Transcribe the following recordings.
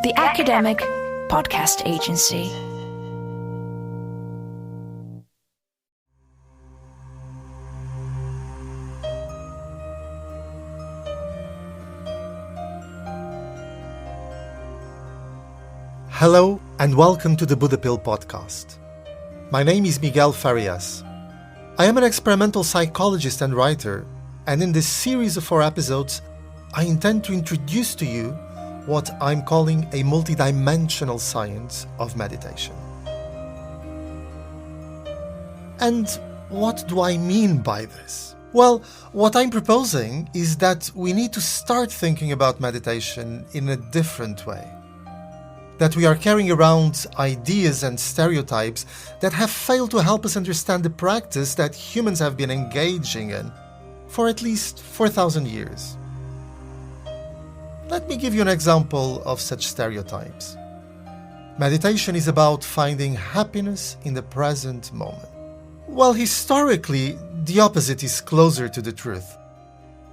the academic podcast agency. Hello and welcome to the Buddha Pill podcast. My name is Miguel Farias. I am an experimental psychologist and writer, and in this series of 4 episodes, I intend to introduce to you what I'm calling a multidimensional science of meditation. And what do I mean by this? Well, what I'm proposing is that we need to start thinking about meditation in a different way. That we are carrying around ideas and stereotypes that have failed to help us understand the practice that humans have been engaging in for at least 4,000 years. Let me give you an example of such stereotypes. Meditation is about finding happiness in the present moment. Well, historically, the opposite is closer to the truth.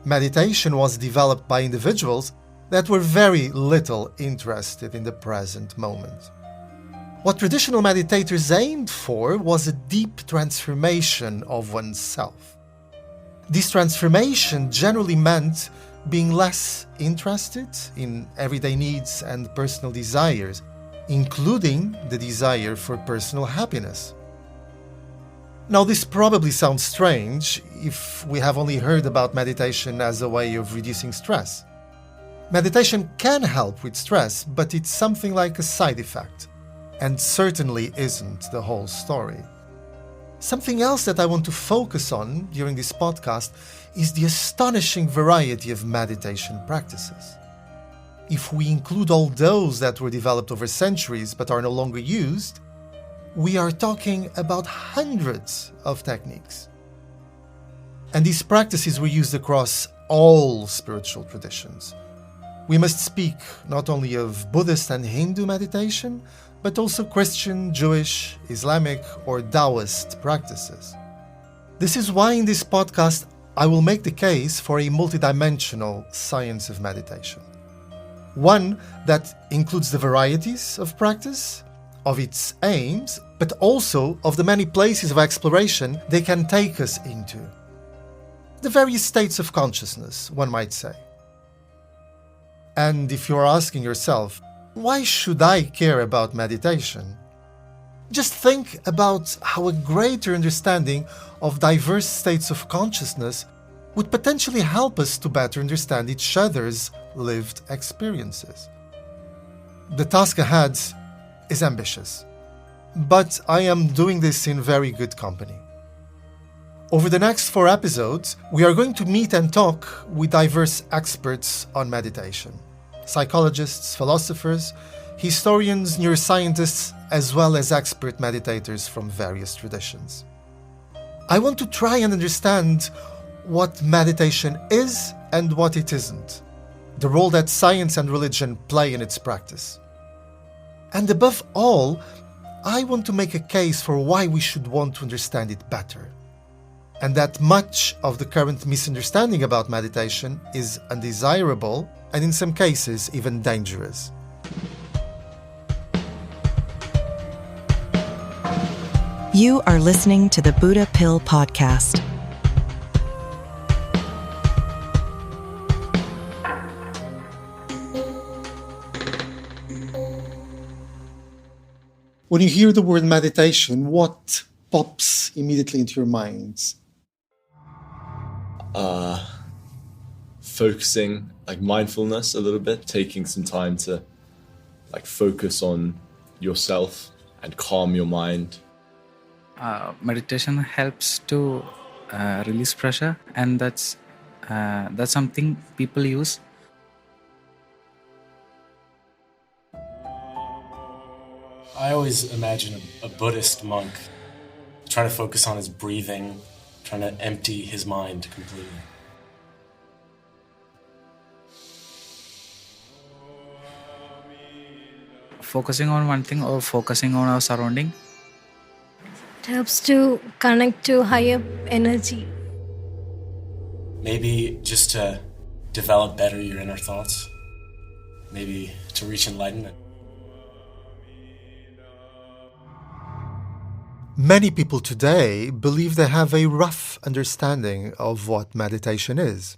Meditation was developed by individuals that were very little interested in the present moment. What traditional meditators aimed for was a deep transformation of oneself. This transformation generally meant being less interested in everyday needs and personal desires, including the desire for personal happiness. Now, this probably sounds strange if we have only heard about meditation as a way of reducing stress. Meditation can help with stress, but it's something like a side effect, and certainly isn't the whole story. Something else that I want to focus on during this podcast is the astonishing variety of meditation practices. If we include all those that were developed over centuries but are no longer used, we are talking about hundreds of techniques. And these practices were used across all spiritual traditions. We must speak not only of Buddhist and Hindu meditation, but also Christian, Jewish, Islamic, or Taoist practices. This is why in this podcast I will make the case for a multidimensional science of meditation. One that includes the varieties of practice, of its aims, but also of the many places of exploration they can take us into. The various states of consciousness, one might say. And if you're asking yourself, why should I care about meditation? Just think about how a greater understanding of diverse states of consciousness would potentially help us to better understand each other's lived experiences. The task ahead is ambitious, but I am doing this in very good company. Over the next 4 episodes, we are going to meet and talk with diverse experts on meditation. Psychologists, philosophers, historians, neuroscientists, as well as expert meditators from various traditions. I want to try and understand what meditation is and what it isn't, the role that science and religion play in its practice. And above all, I want to make a case for why we should want to understand it better, and that much of the current misunderstanding about meditation is undesirable and in some cases even dangerous. You are listening to the Buddha Pill podcast. When you hear the word meditation, what pops immediately into your minds? Focusing, like mindfulness a little bit, taking some time to like focus on yourself and calm your mind. Meditation helps to release pressure, and that's something people use. I always imagine a Buddhist monk trying to focus on his breathing, trying to empty his mind completely. Focusing on one thing or focusing on our surrounding. It helps to connect to higher energy. Maybe just to develop better your inner thoughts. Maybe to reach enlightenment. Many people today believe they have a rough understanding of what meditation is.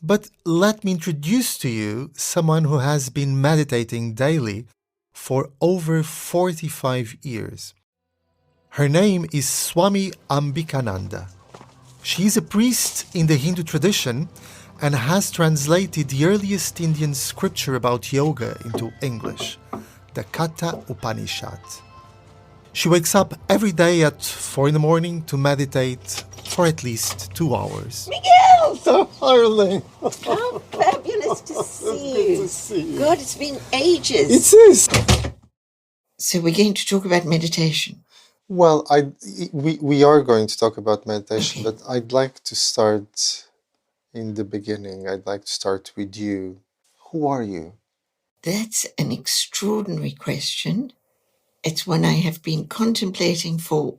But let me introduce to you someone who has been meditating daily for over 45 years. Her name is Swami Ambikananda. She is a priest in the Hindu tradition and has translated the earliest Indian scripture about yoga into English, the Katha Upanishad. She wakes up every day at 4 in the morning to meditate for at least 2 hours. Miguel! Oh, darling! How fabulous to see you. Good to see you. God, it's been ages. It is! So we're going to talk about meditation. Well, we are going to talk about meditation, but I'd like to start in the beginning. I'd like to start with you. Who are you? That's an extraordinary question. It's one I have been contemplating for,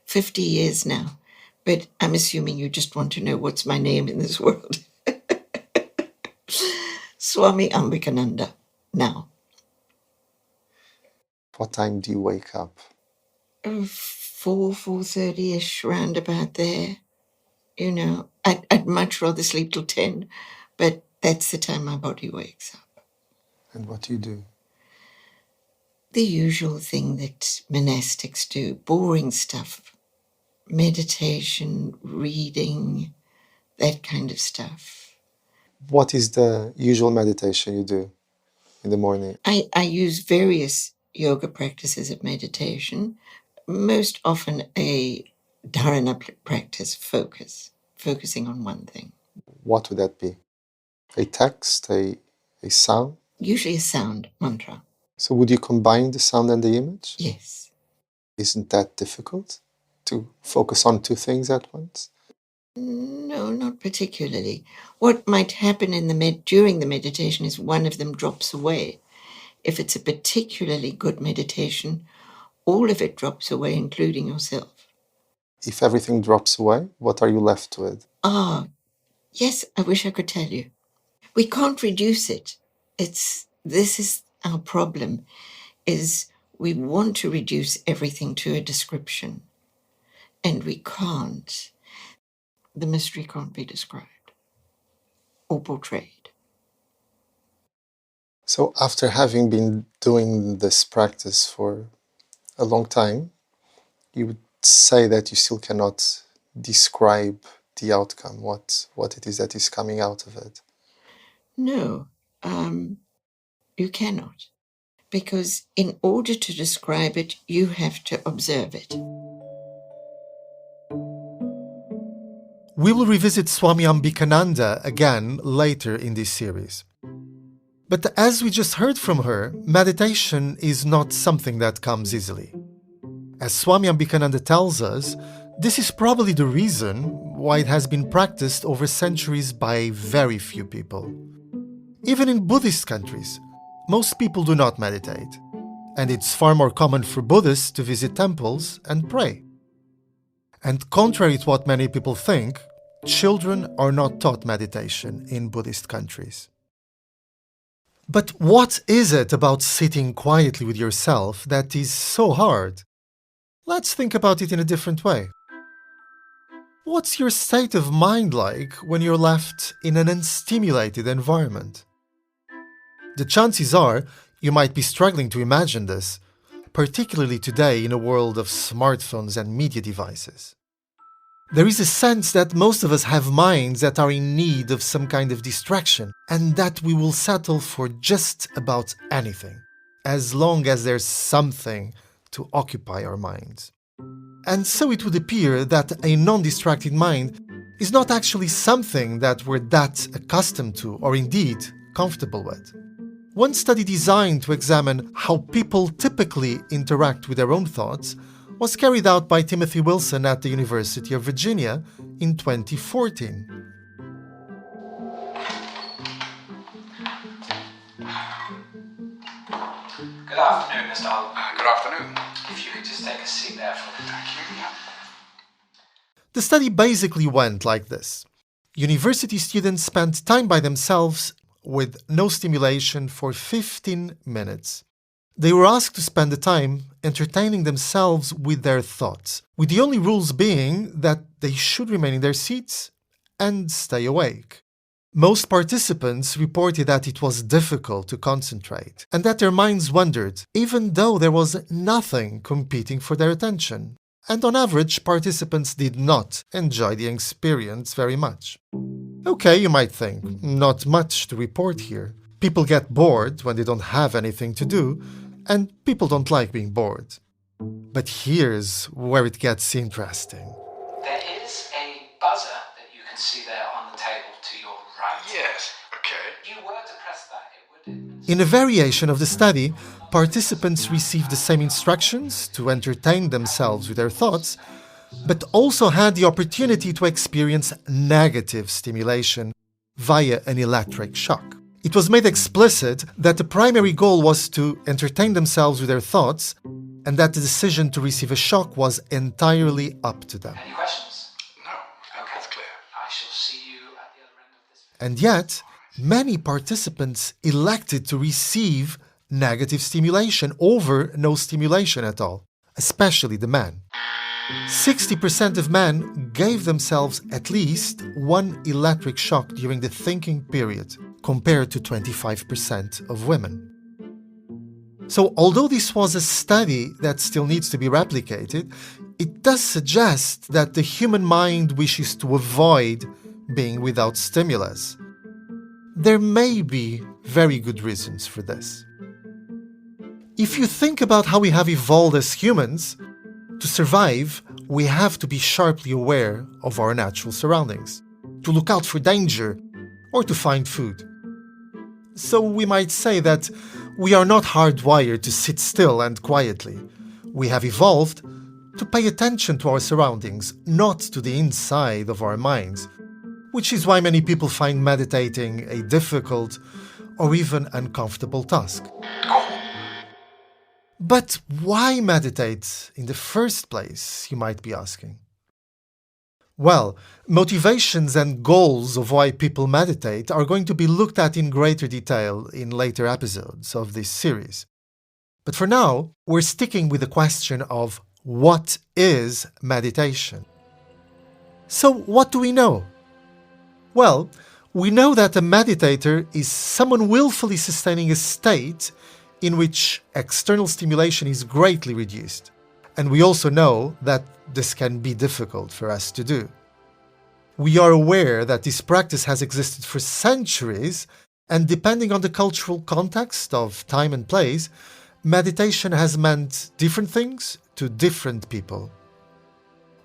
50 years now. But I'm assuming you just want to know what's my name in this world. Swami Ambikananda. Now. What time do you wake up? 4:30ish, round about there. You know, I'd much rather sleep till 10, but that's the time my body wakes up. And what do you do? The usual thing that monastics do, boring stuff. Meditation, reading, that kind of stuff. What is the usual meditation you do in the morning? I use various yoga practices of meditation, most often a dharana practice, focusing on one thing. What would that be? A text, a sound? Usually a sound, mantra. So would you combine the sound and the image? Yes. Isn't that difficult to focus on two things at once? No, not particularly. What might happen during the meditation is one of them drops away. If it's a particularly good meditation, all of it drops away, including yourself. If everything drops away, what are you left with? Yes, I wish I could tell you. We can't reduce it. This is our problem, is we want to reduce everything to a description. And we can't. The mystery can't be described or portrayed. So after having been doing this practice for a long time, you would say that you still cannot describe the outcome, what it is that is coming out of it. No, you cannot. Because in order to describe it, you have to observe it. We will revisit Swami Ambikananda again later in this series. But as we just heard from her, meditation is not something that comes easily. As Swami Ambikananda tells us, this is probably the reason why it has been practiced over centuries by very few people. Even in Buddhist countries, most people do not meditate, and it's far more common for Buddhists to visit temples and pray. And contrary to what many people think, children are not taught meditation in Buddhist countries. But what is it about sitting quietly with yourself that is so hard? Let's think about it in a different way. What's your state of mind like when you're left in an unstimulated environment? The chances are you might be struggling to imagine this, particularly today in a world of smartphones and media devices. There is a sense that most of us have minds that are in need of some kind of distraction, and that we will settle for just about anything, as long as there's something to occupy our minds. And so it would appear that a non-distracted mind is not actually something that we're that accustomed to or indeed comfortable with. One study designed to examine how people typically interact with their own thoughts was carried out by Timothy Wilson at the University of Virginia in 2014. Good afternoon, Mr. Hull. Good afternoon. If you could just take a seat there for me. Thank you. The study basically went like this. University students spent time by themselves with no stimulation for 15 minutes. They were asked to spend the time entertaining themselves with their thoughts, with the only rules being that they should remain in their seats and stay awake. Most participants reported that it was difficult to concentrate and that their minds wandered, even though there was nothing competing for their attention. And on average, participants did not enjoy the experience very much. Okay, you might think, not much to report here. People get bored when they don't have anything to do, and people don't like being bored. But here's where it gets interesting. There is a buzzer that you can see there on the table to your right. Yes, okay. If you were to press that, it would... In a variation of the study, participants received the same instructions to entertain themselves with their thoughts, but also had the opportunity to experience negative stimulation via an electric shock. It was made explicit that the primary goal was to entertain themselves with their thoughts, and that the decision to receive a shock was entirely up to them. Any questions? No, okay, that's clear. I shall see you at the other end of this. And yet, many participants elected to receive negative stimulation over no stimulation at all, especially the men. 60% of men gave themselves at least one electric shock during the thinking period, compared to 25% of women. So, although this was a study that still needs to be replicated, it does suggest that the human mind wishes to avoid being without stimulus. There may be very good reasons for this. If you think about how we have evolved as humans, to survive, we have to be sharply aware of our natural surroundings, to look out for danger, or to find food. So we might say that we are not hardwired to sit still and quietly. We have evolved to pay attention to our surroundings, not to the inside of our minds, which is why many people find meditating a difficult or even uncomfortable task. But why meditate in the first place, you might be asking? Well, motivations and goals of why people meditate are going to be looked at in greater detail in later episodes of this series. But for now, we're sticking with the question of what is meditation? So what do we know? Well, we know that a meditator is someone willfully sustaining a state in which external stimulation is greatly reduced. And we also know that this can be difficult for us to do. We are aware that this practice has existed for centuries, and depending on the cultural context of time and place, meditation has meant different things to different people.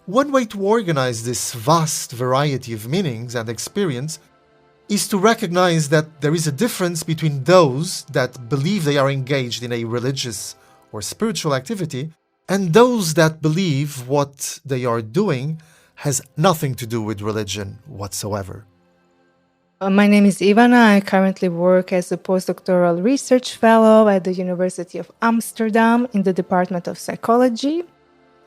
One way to organize this vast variety of meanings and experience is to recognize that there is a difference between those that believe they are engaged in a religious or spiritual activity and those that believe what they are doing has nothing to do with religion whatsoever. My name is Ivana. I currently work as a postdoctoral research fellow at the University of Amsterdam in the Department of Psychology.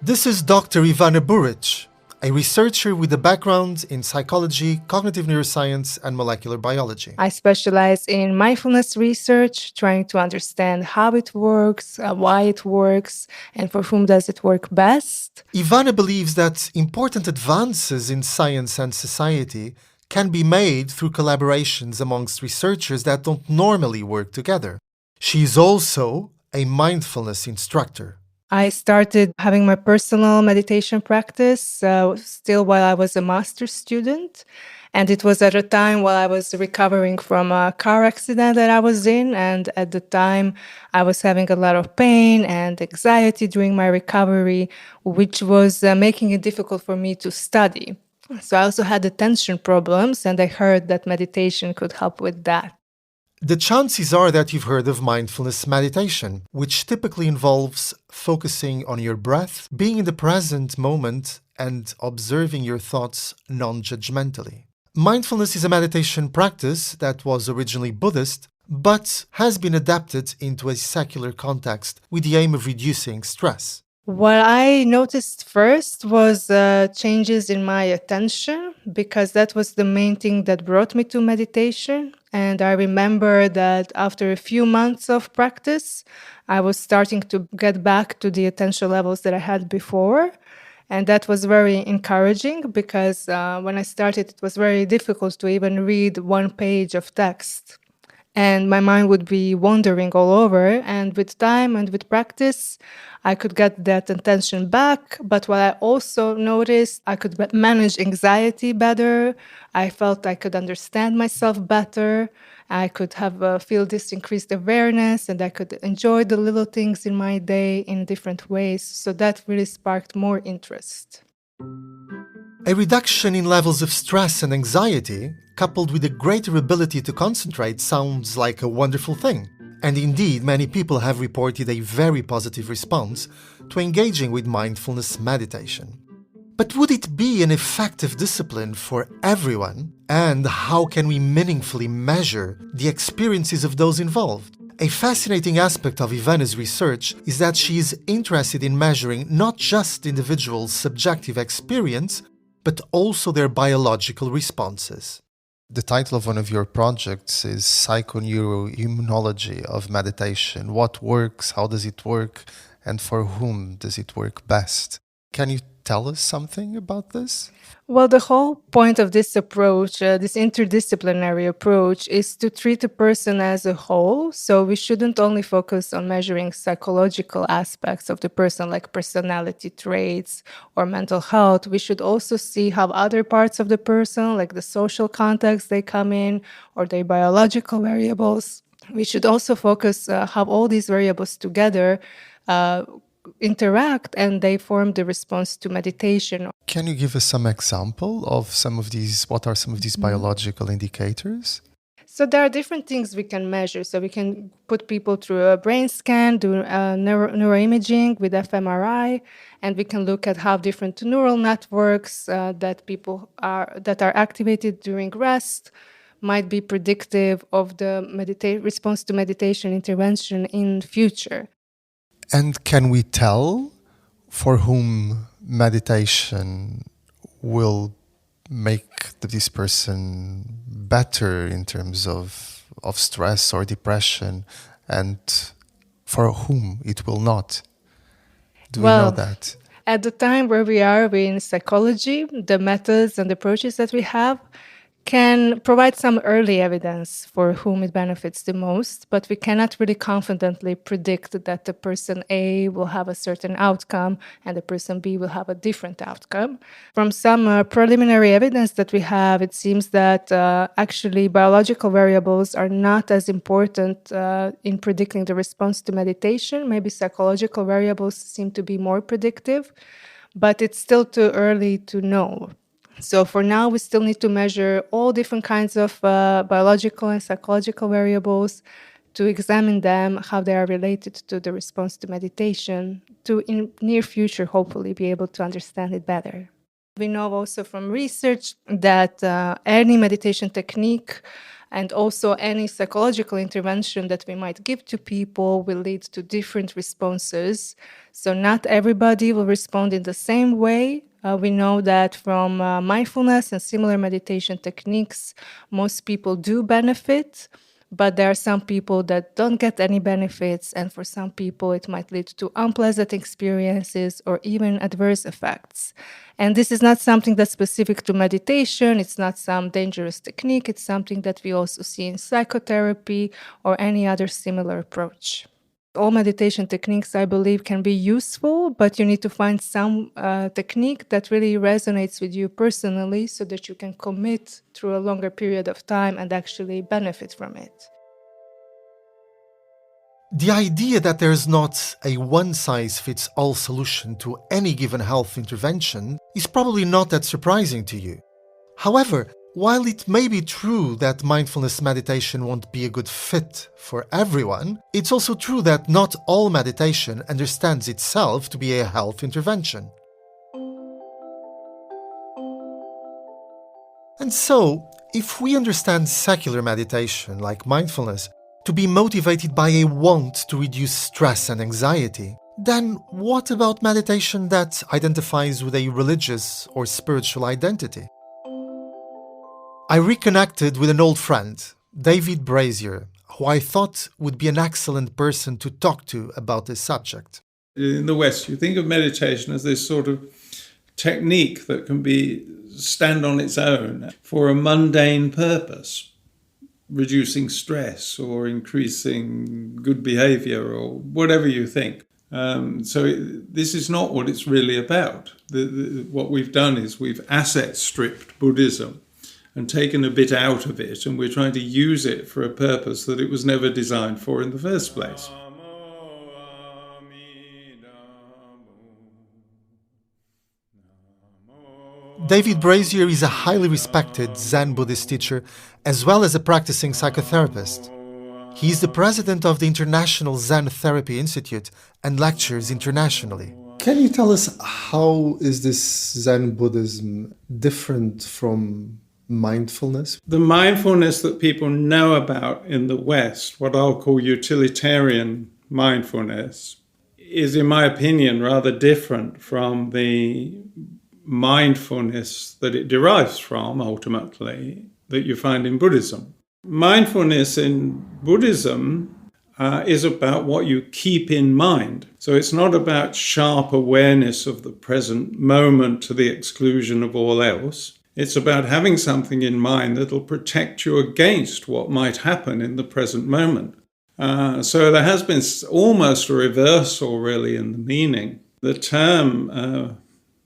This is Dr. Ivana Buric, a researcher with a background in psychology, cognitive neuroscience, and molecular biology. I specialize in mindfulness research, trying to understand how it works, why it works, and for whom does it work best. Ivana believes that important advances in science and society can be made through collaborations amongst researchers that don't normally work together. She is also a mindfulness instructor. I started having my personal meditation practice still while I was a master's student. And it was at a time while I was recovering from a car accident that I was in. And at the time, I was having a lot of pain and anxiety during my recovery, which was making it difficult for me to study. So I also had attention problems, and I heard that meditation could help with that. The chances are that you've heard of mindfulness meditation, which typically involves focusing on your breath, being in the present moment, and observing your thoughts non-judgmentally. Mindfulness is a meditation practice that was originally Buddhist, but has been adapted into a secular context with the aim of reducing stress. What I noticed first was changes in my attention, because that was the main thing that brought me to meditation. And I remember that after a few months of practice, I was starting to get back to the attention levels that I had before. And that was very encouraging because when I started, it was very difficult to even read one page of text. And my mind would be wandering all over. And with time and with practice, I could get that attention back. But what I also noticed, I could manage anxiety better. I felt I could understand myself better. I could feel this increased awareness, and I could enjoy the little things in my day in different ways. So that really sparked more interest. A reduction in levels of stress and anxiety, coupled with a greater ability to concentrate, sounds like a wonderful thing. And indeed, many people have reported a very positive response to engaging with mindfulness meditation. But would it be an effective discipline for everyone? And how can we meaningfully measure the experiences of those involved? A fascinating aspect of Ivana's research is that she is interested in measuring not just individuals' subjective experience, but also their biological responses. The title of one of your projects is Psychoneuroimmunology of Meditation. What works, how does it work, and for whom does it work best? Can you tell us something about this? Well, the whole point of this approach, this interdisciplinary approach, is to treat a person as a whole. So we shouldn't only focus on measuring psychological aspects of the person, like personality traits or mental health. We should also see how other parts of the person, like the social context they come in, or their biological variables. We should also focus how all these variables together interact and they form the response to meditation. Can you give us some example of what are some of these biological indicators? So there are different things we can measure. So we can put people through a brain scan, do neuroimaging with fMRI, and we can look at how different neural networks that are activated during rest might be predictive of the response to meditation intervention in future. And can we tell for whom meditation will make this person better in terms of stress or depression, and for whom it will not? Do we know that? At the time where we are in psychology, the methods and approaches that we have can provide some early evidence for whom it benefits the most, but we cannot really confidently predict that the person A will have a certain outcome and the person B will have a different outcome. From some preliminary evidence that we have, it seems that actually biological variables are not as important in predicting the response to meditation. Maybe psychological variables seem to be more predictive, but it's still too early to know. So for now, we still need to measure all different kinds of biological and psychological variables to examine them, how they are related to the response to meditation, to in near future, hopefully, be able to understand it better. We know also from research that any meditation technique and also any psychological intervention that we might give to people will lead to different responses. So not everybody will respond in the same way. We know that from mindfulness and similar meditation techniques, most people do benefit, but there are some people that don't get any benefits, and for some people it might lead to unpleasant experiences or even adverse effects. And this is not something that's specific to meditation, it's not some dangerous technique, it's something that we also see in psychotherapy or any other similar approach. All meditation techniques, I believe, can be useful, but you need to find some technique that really resonates with you personally so that you can commit through a longer period of time and actually benefit from it. The idea that there's not a one-size-fits-all solution to any given health intervention is probably not that surprising to you. However, while it may be true that mindfulness meditation won't be a good fit for everyone, it's also true that not all meditation understands itself to be a health intervention. And so, if we understand secular meditation, like mindfulness, to be motivated by a want to reduce stress and anxiety, then what about meditation that identifies with a religious or spiritual identity? I reconnected with an old friend, David Brazier, who I thought would be an excellent person to talk to about this subject. In the West, you think of meditation as this sort of technique that can stand on its own for a mundane purpose, reducing stress or increasing good behavior or whatever you think. This is not what it's really about. What we've done is we've asset stripped Buddhism and taken a bit out of it, and we're trying to use it for a purpose that it was never designed for in the first place. David Brazier is a highly respected Zen Buddhist teacher as well as a practicing psychotherapist. He is the president of the International Zen Therapy Institute and lectures internationally. Can you tell us how is this Zen Buddhism different from mindfulness? The mindfulness that people know about in the West, what I'll call utilitarian mindfulness, is, in my opinion, rather different from the mindfulness that it derives from, ultimately, that you find in Buddhism. Mindfulness in Buddhism is about what you keep in mind. So it's not about sharp awareness of the present moment to the exclusion of all else. It's about having something in mind that'll protect you against what might happen in the present moment. So there has been almost a reversal, really, in the meaning. The term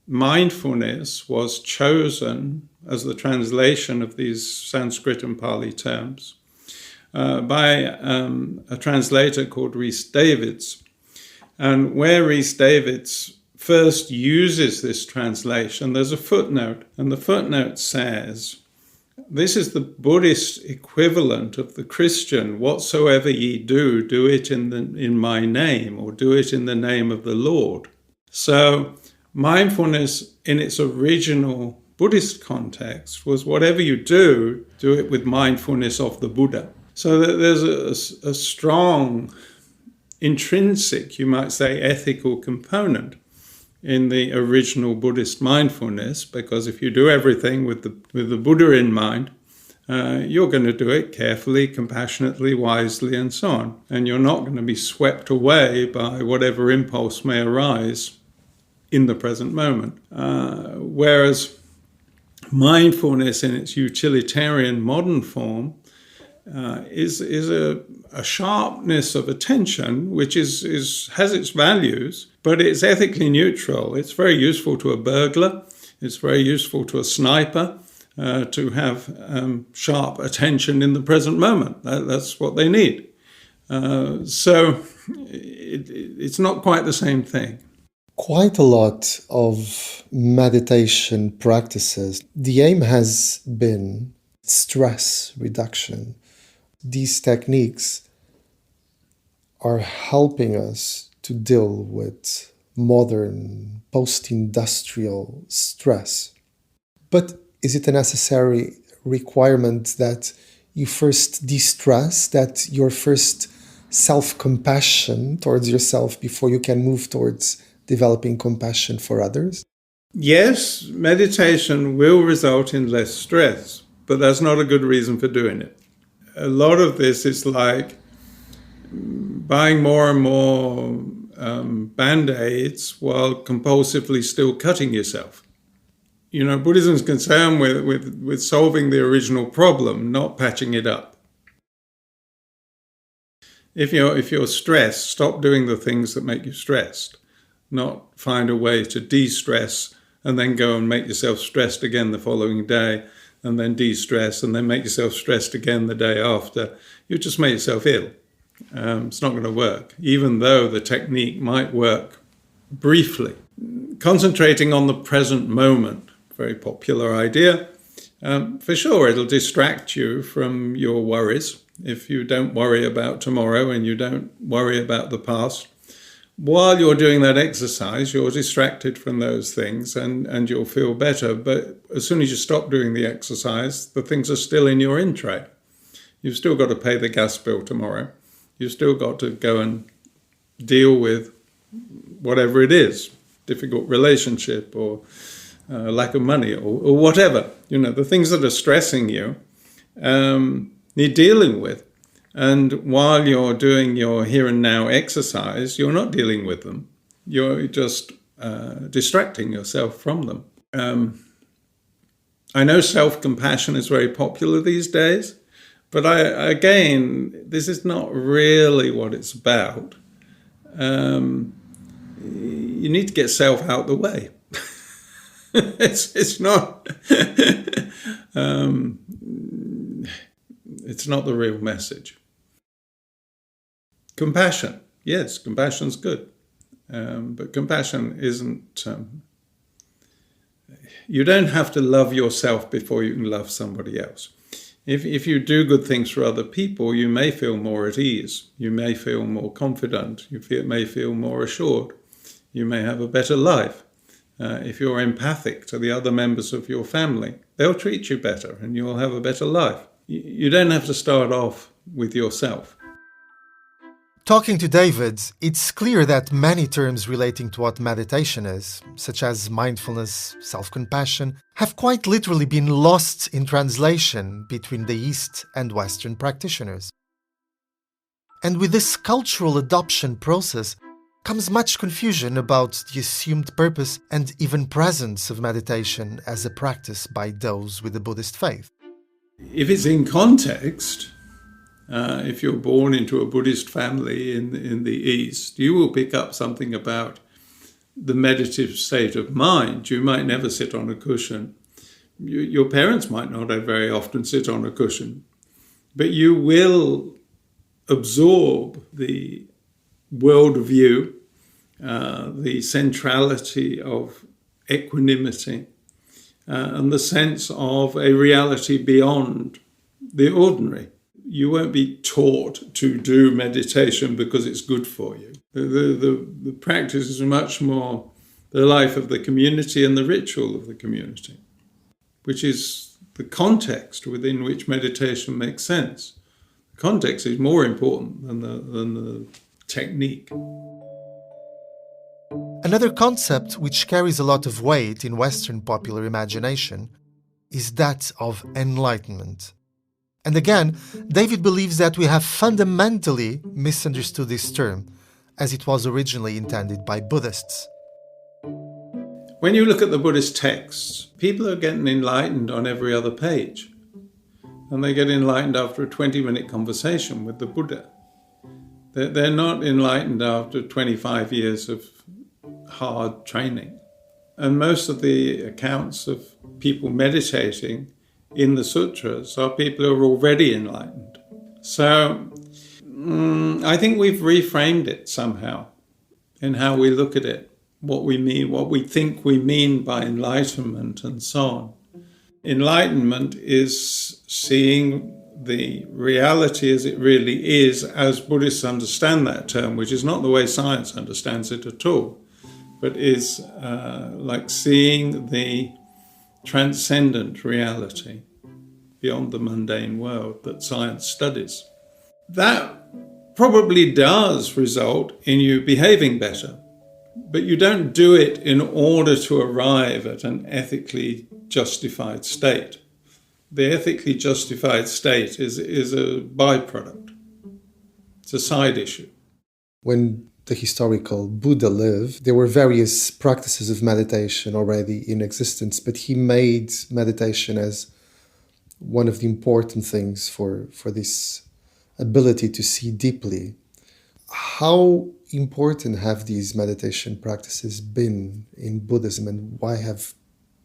mindfulness was chosen as the translation of these Sanskrit and Pali terms by a translator called Rhys Davids. And where Rhys Davids first uses this translation, there's a footnote, and the footnote says, "This is the Buddhist equivalent of the Christian, whatsoever ye do, do it in my name, or do it in the name of the Lord." So mindfulness in its original Buddhist context was whatever you do, do it with mindfulness of the Buddha. So that there's a strong, intrinsic, you might say, ethical component in the original Buddhist mindfulness, because if you do everything with the Buddha in mind, you're going to do it carefully, compassionately, wisely, and so on. And you're not going to be swept away by whatever impulse may arise in the present moment. Whereas mindfulness in its utilitarian modern form is a sharpness of attention, which has its values, but it's ethically neutral. It's very useful to a burglar. It's very useful to a sniper to have sharp attention in the present moment. That's what they need. So it's not quite the same thing. Quite a lot of meditation practices, the aim has been stress reduction. These techniques are helping us to deal with modern post-industrial stress. But is it a necessary requirement that you first de-stress, that your first self-compassion towards yourself before you can move towards developing compassion for others? Yes, meditation will result in less stress, but that's not a good reason for doing it. A lot of this is like buying more and more Band-Aids while compulsively still cutting yourself. You know, Buddhism is concerned with solving the original problem, not patching it up. If you're stressed, stop doing the things that make you stressed, not find a way to de-stress and then go and make yourself stressed again the following day, and then de-stress, and then make yourself stressed again the day after. You just make yourself ill. It's not going to work, even though the technique might work briefly. Concentrating on the present moment, very popular idea. For sure, it'll distract you from your worries. If you don't worry about tomorrow and you don't worry about the past, while you're doing that exercise, you're distracted from those things and you'll feel better. But as soon as you stop doing the exercise, the things are still in your in tray. You've still got to pay the gas bill tomorrow. You've still got to go and deal with whatever it is, difficult relationship or lack of money or whatever. You know, the things that are stressing you, you're dealing with. And while you're doing your here and now exercise, you're not dealing with them. You're just distracting yourself from them. I know self-compassion is very popular these days, but this is not really what it's about. You need to get self out the way. It's not it's not the real message. Compassion, yes, compassion's good, but compassion isn't. You don't have to love yourself before you can love somebody else. If you do good things for other people, you may feel more at ease. You may feel more confident. You may feel more assured. You may have a better life. If you're empathic to the other members of your family, they'll treat you better and you'll have a better life. You don't have to start off with yourself. Talking to David, it's clear that many terms relating to what meditation is, such as mindfulness, self-compassion, have quite literally been lost in translation between the East and Western practitioners. And with this cultural adoption process comes much confusion about the assumed purpose and even presence of meditation as a practice by those with the Buddhist faith. If it's in context, if you're born into a Buddhist family in the East, you will pick up something about the meditative state of mind. You might never sit on a cushion. Your parents might not very often sit on a cushion, but you will absorb the worldview, the centrality of equanimity, and the sense of a reality beyond the ordinary. You won't be taught to do meditation because it's good for you. The practice is much more the life of the community and the ritual of the community, which is the context within which meditation makes sense. The context is more important than the technique. Another concept which carries a lot of weight in Western popular imagination is that of enlightenment. And again, David believes that we have fundamentally misunderstood this term, as it was originally intended by Buddhists. When you look at the Buddhist texts, people are getting enlightened on every other page. And they get enlightened after a 20-minute conversation with the Buddha. They're not enlightened after 25 years of hard training. And most of the accounts of people meditating in the sutras are people who are already enlightened. So I think we've reframed it somehow in how we look at it, what we mean, what we think we mean by enlightenment and so on. Enlightenment is seeing the reality as it really is, as Buddhists understand that term, which is not the way science understands it at all, but is like seeing the transcendent reality beyond the mundane world that science studies. That probably does result in you behaving better, but you don't do it in order to arrive at an ethically justified state. The ethically justified state is a byproduct. It's a side issue. When the historical Buddha lived, there were various practices of meditation already in existence, but he made meditation as one of the important things for this ability to see deeply. How important have these meditation practices been in Buddhism, and why have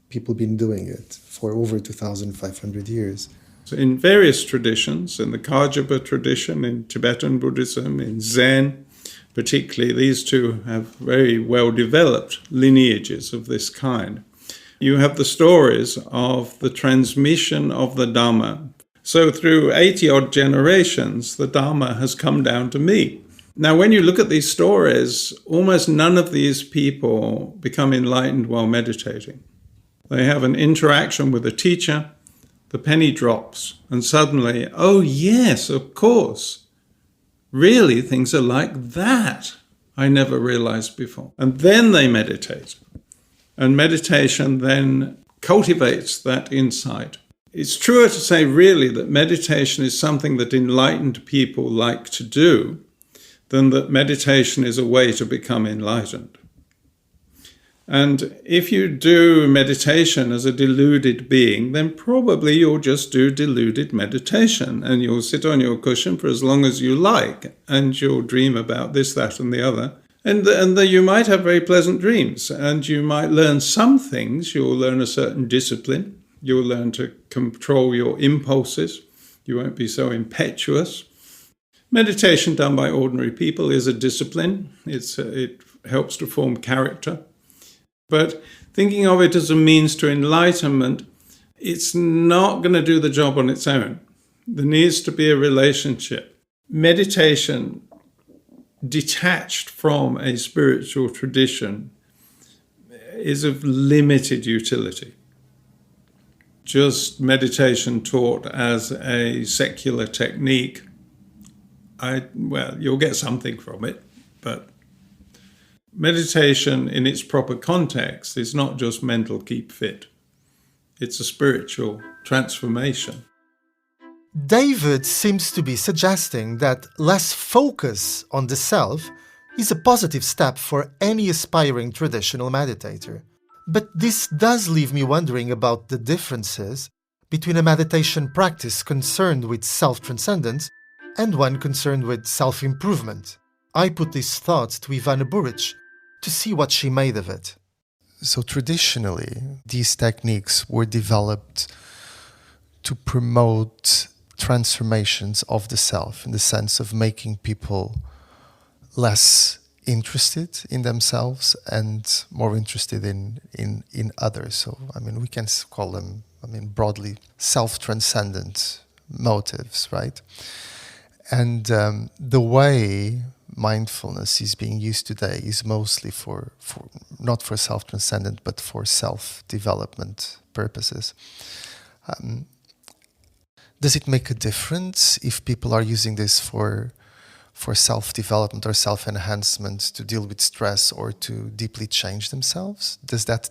people been doing it for over 2,500 years? So in various traditions, in the Kajapa tradition, in Tibetan Buddhism, in Zen, particularly, these two have very well-developed lineages of this kind. You have the stories of the transmission of the Dhamma. So through 80-odd generations, the Dhamma has come down to me. Now, when you look at these stories, almost none of these people become enlightened while meditating. They have an interaction with a teacher, the penny drops, and suddenly, oh yes, of course, really things are like that. I never realized before. And then they meditate. And meditation then cultivates that insight. It's truer to say really that meditation is something that enlightened people like to do than that meditation is a way to become enlightened. And if you do meditation as a deluded being, then probably you'll just do deluded meditation and you'll sit on your cushion for as long as you like and you'll dream about this, that and the other. And you might have very pleasant dreams and you might learn some things. You'll learn a certain discipline. You'll learn to control your impulses. You won't be so impetuous. Meditation done by ordinary people is a discipline. It helps to form character. But thinking of it as a means to enlightenment, it's not going to do the job on its own. There needs to be a relationship. Meditation detached from a spiritual tradition is of limited utility. Just meditation taught as a secular technique, you'll get something from it, but meditation in its proper context is not just mental keep fit. It's a spiritual transformation. David seems to be suggesting that less focus on the self is a positive step for any aspiring traditional meditator. But this does leave me wondering about the differences between a meditation practice concerned with self-transcendence and one concerned with self-improvement. I put these thoughts to Ivana Buric to see what she made of it. So traditionally, these techniques were developed to promote transformations of the self in the sense of making people less interested in themselves and more interested in others. So, we can call them, broadly self-transcendent motives, right? And the way mindfulness is being used today is mostly for not for self-transcendent, but for self-development purposes. Does it make a difference if people are using this for self-development or self-enhancement to deal with stress or to deeply change themselves? Does that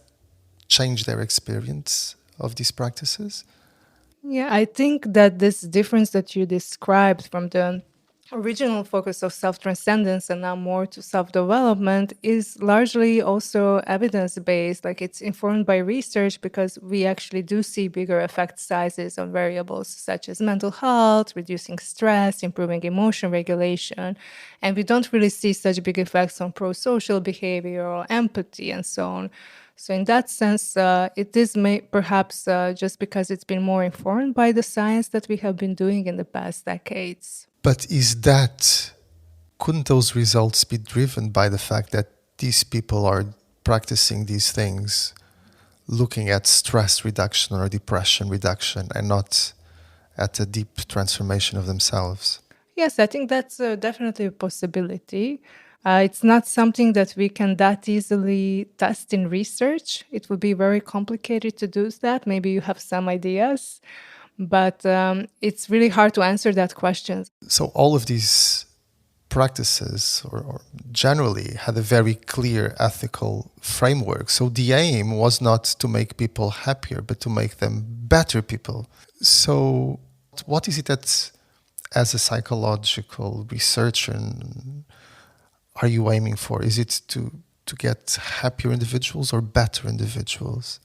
change their experience of these practices? Yeah, I think that this difference that you described from the original focus of self-transcendence and now more to self-development is largely also evidence-based. Like, it's informed by research because we actually do see bigger effect sizes on variables such as mental health, reducing stress, improving emotion regulation. And we don't really see such big effects on pro-social behavior or empathy and so on. So in that sense, it is perhaps just because it's been more informed by the science that we have been doing in the past decades. But couldn't those results be driven by the fact that these people are practicing these things looking at stress reduction or depression reduction and not at a deep transformation of themselves? Yes, I think that's definitely a possibility. It's not something that we can that easily test in research. It would be very complicated to do that. Maybe you have some ideas, but it's really hard to answer that question. So all of these practices or generally had a very clear ethical framework. So the aim was not to make people happier, but to make them better people. So what is it that, as a psychological researcher, are you aiming for? Is it to get happier individuals or better individuals?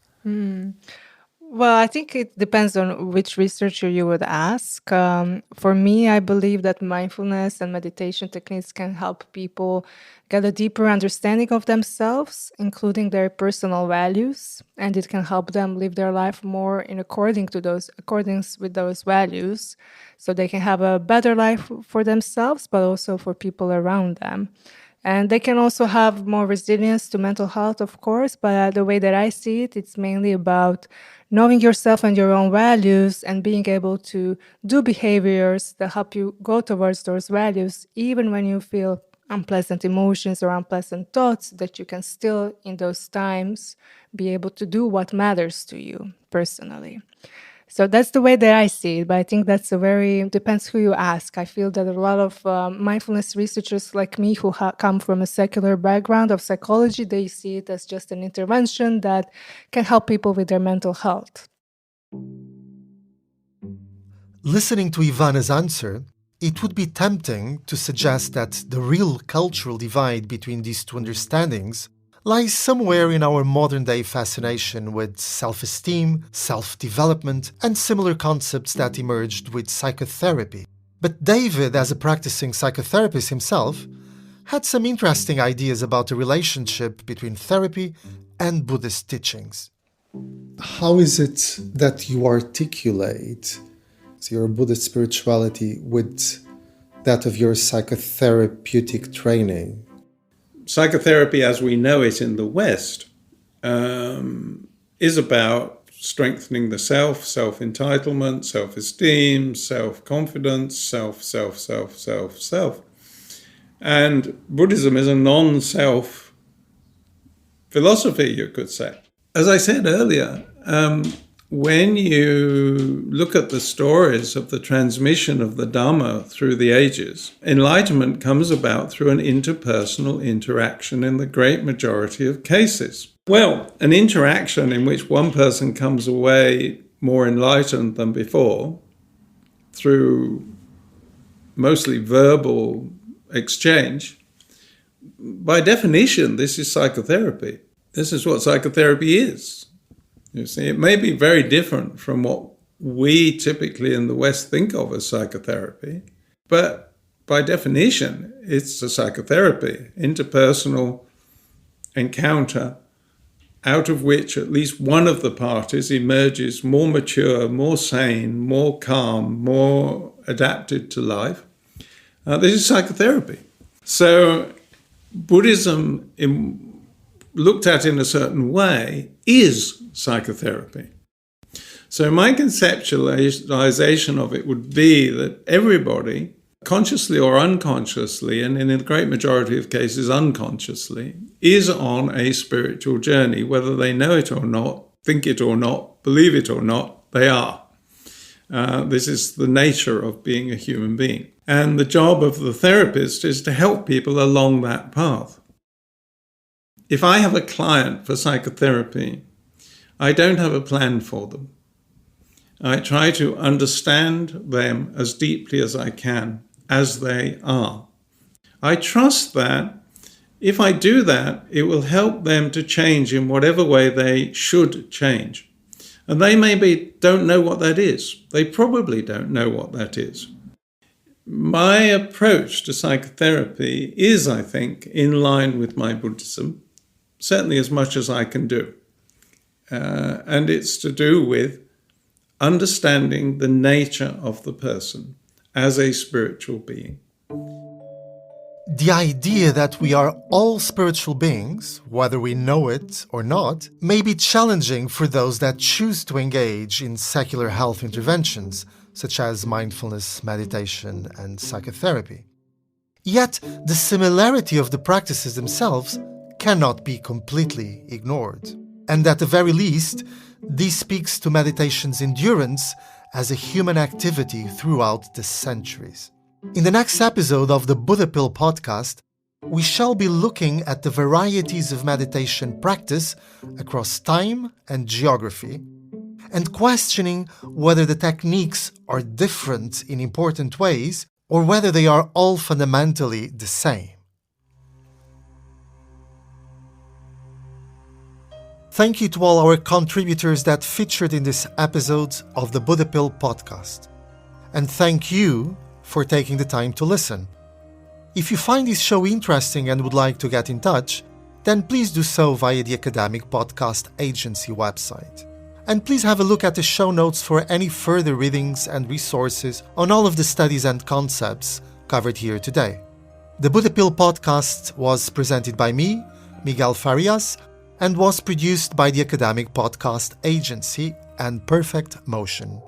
Well, I think it depends on which researcher you would ask. For me, I believe that mindfulness and meditation techniques can help people get a deeper understanding of themselves, including their personal values, and it can help them live their life more in accordance with those values, so they can have a better life for themselves, but also for people around them. And they can also have more resilience to mental health, of course, but the way that I see it, it's mainly about knowing yourself and your own values and being able to do behaviors that help you go towards those values, even when you feel unpleasant emotions or unpleasant thoughts, that you can still, in those times, be able to do what matters to you personally. So that's the way that I see it, but I think that's depends who you ask. I feel that a lot of mindfulness researchers like me who come from a secular background of psychology, they see it as just an intervention that can help people with their mental health. Listening to Ivana's answer, it would be tempting to suggest that the real cultural divide between these two understandings lies somewhere in our modern-day fascination with self-esteem, self-development, and similar concepts that emerged with psychotherapy. But David, as a practicing psychotherapist himself, had some interesting ideas about the relationship between therapy and Buddhist teachings. How is it that you articulate your Buddhist spirituality with that of your psychotherapeutic training? Psychotherapy as we know it in the West is about strengthening the self, self-entitlement, self-esteem, self-confidence, self. And Buddhism is a non-self philosophy, you could say. As I said earlier, when you look at the stories of the transmission of the Dhamma through the ages, enlightenment comes about through an interpersonal interaction in the great majority of cases. Well, an interaction in which one person comes away more enlightened than before through mostly verbal exchange, by definition, this is psychotherapy. This is what psychotherapy is. You see, it may be very different from what we typically in the West think of as psychotherapy, but by definition, it's a psychotherapy, interpersonal encounter, out of which at least one of the parties emerges more mature, more sane, more calm, more adapted to life. This is psychotherapy. So Buddhism, looked at in a certain way, is psychotherapy. So my conceptualization of it would be that everybody, consciously or unconsciously, and in a great majority of cases unconsciously, is on a spiritual journey. Whether they know it or not, think it or not, believe it or not, they are. This is the nature of being a human being. And the job of the therapist is to help people along that path. If I have a client for psychotherapy, I don't have a plan for them. I try to understand them as deeply as I can, as they are. I trust that if I do that, it will help them to change in whatever way they should change. And they maybe don't know what that is. They probably don't know what that is. My approach to psychotherapy is, I think, in line with my Buddhism, certainly as much as I can do. And it's to do with understanding the nature of the person as a spiritual being. The idea that we are all spiritual beings, whether we know it or not, may be challenging for those that choose to engage in secular health interventions, such as mindfulness, meditation, and psychotherapy. Yet, the similarity of the practices themselves cannot be completely ignored. And at the very least, this speaks to meditation's endurance as a human activity throughout the centuries. In the next episode of the Buddha Pill podcast, we shall be looking at the varieties of meditation practice across time and geography, and questioning whether the techniques are different in important ways or whether they are all fundamentally the same. Thank you to all our contributors that featured in this episode of the Buddha Pill podcast. And thank you for taking the time to listen. If you find this show interesting and would like to get in touch, then please do so via the Academic Podcast Agency website. And please have a look at the show notes for any further readings and resources on all of the studies and concepts covered here today. The Buddha Pill podcast was presented by me, Miguel Farias, and was produced by the Academic Podcast Agency and Perfect Motion.